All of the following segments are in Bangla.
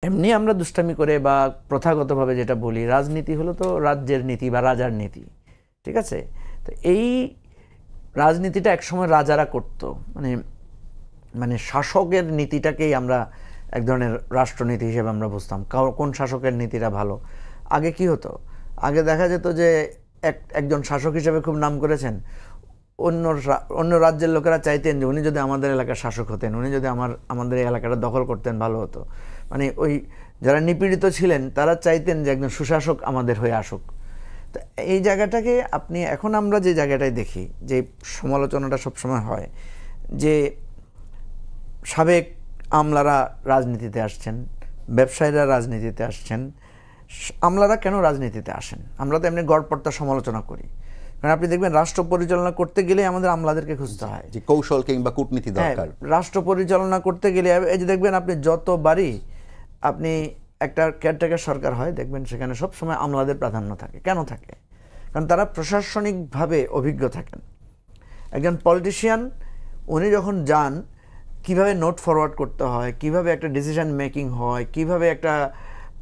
এমনি আমরা দুষ্টামি করে বা প্রথাগতভাবে যেটা বলি, রাজনীতি হলো তো রাজ্যের নীতি বা রাজার নীতি, ঠিক আছে? তো এই রাজনীতিটা একসময় রাজারা করত, মানে মানে শাসকের নীতিটাকেই আমরা এক ধরনের রাষ্ট্রনীতি হিসেবে আমরা বুঝতাম। কোন শাসকের নীতিটা ভালো। আগে কি হতো, আগে দেখা যেত যে একজন শাসক হিসেবে খুব নাম করেছেন, অন্য রাজ্যের লোকেরা চাইতেন যে উনি যদি আমাদের এলাকার শাসক হতেন, উনি যদি আমাদের এই এলাকাটা দখল করতেন ভালো হতো। মানে ওই যারা নিপীড়িত ছিলেন তারা চাইতেন যে একজন সুশাসক আমাদের হয়ে আসুক। তো এই জায়গাটাকে আপনি এখন আমরা যে জায়গাটায় দেখি, যে সমালোচনাটা সবসময় হয় যে সাবেক আমলারা রাজনীতিতে আসছেন, ব্যবসায়ীরা রাজনীতিতে আসছেন। আমলারা কেন রাজনীতিতে আসেন? আমরা তো এমনি গড়পড়তা সমালোচনা করি, কারণ আপনি দেখবেন রাষ্ট্র পরিচালনা করতে গেলে আমাদের আমলাদেরকে খুঁজতে হয়, যে কৌশল কিংবা কূটনীতি দরকার। রাষ্ট্র পরিচালনা করতে গেলে এই যে দেখবেন আপনি যতবারই আপনি একটা কেয়ারটেকার সরকার হয়, দেখবেন সেখানে সবসময় আমলাদের প্রাধান্য থাকে। কেন থাকে? কারণ তারা প্রশাসনিকভাবে অভিজ্ঞ থাকেন। একজন পলিটিশিয়ান উনি যখন যান, কিভাবে নোট ফরওয়ার্ড করতে হয়, কিভাবে একটা ডিসিশন মেকিং হয়, কিভাবে একটা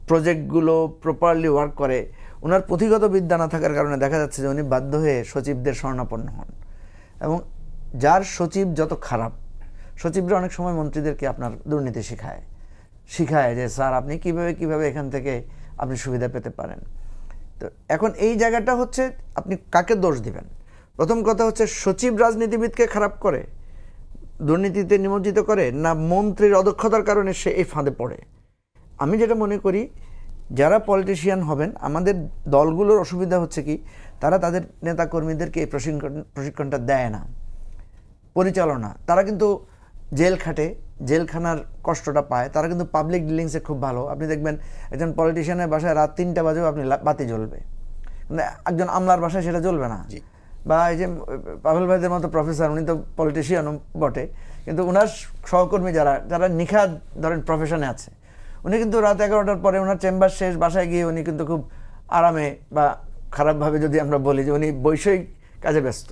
প্রজেক্টগুলো প্রপারলি ওয়ার্ক করে, ওনার পুঁথিগত বিদ্যা না থাকার কারণে দেখা যাচ্ছে যে উনি বাধ্য হয়ে সচিবদের শরণাপন্ন হন। এবং যার সচিব যত খারাপ, সচিবরা অনেক সময় মন্ত্রীদেরকে আপনার দুর্নীতি শিখায় যে স্যার আপনি কিভাবে এখান থেকে আপনি সুবিধা পেতে পারেন। তো এখন এই জায়গাটা হচ্ছে আপনি কাকে দোষ দিবেন? প্রথম কথা হচ্ছে সচিব রাজনীতিবিদকে খারাপ করে, দুর্নীতিতে নিমজ্জিত করে, না মন্ত্রীর অদক্ষতার কারণে সে এই ফাঁদে পড়ে? আমি যেটা মনে করি, যারা পলিটিশিয়ান হবেন, আমাদের দলগুলোর অসুবিধা হচ্ছে কি, তারা তাদের নেতাকর্মীদেরকে এই প্রশিক্ষণটা দেয় না। পরিচালনা, তারা কিন্তু জেল খাটে, জেলখানার কষ্টটা পায়, তারা কিন্তু পাবলিক ডিলিংসে খুব ভালো। আপনি দেখবেন একজন পলিটিশিয়ানের বাসায় রাত 3টা বাজেও আপনি বাতি জ্বলবে, মানে একজন আমলার বাসায় সেটা জ্বলবে না। বা এই যে পাভেল ভাইদের মতো প্রফেসর, উনি তো পলিটিশিয়ানও বটে, কিন্তু ওনার সহকর্মী যারা নিখাদ ধরেন প্রফেশনে আছে, উনি কিন্তু রাত 11টার পরে ওনার চেম্বার শেষ, বাসায় গিয়ে উনি কিন্তু খুব আরামে, বা খারাপভাবে যদি আমরা বলি যে উনি বৈষয়িক কাজে ব্যস্ত।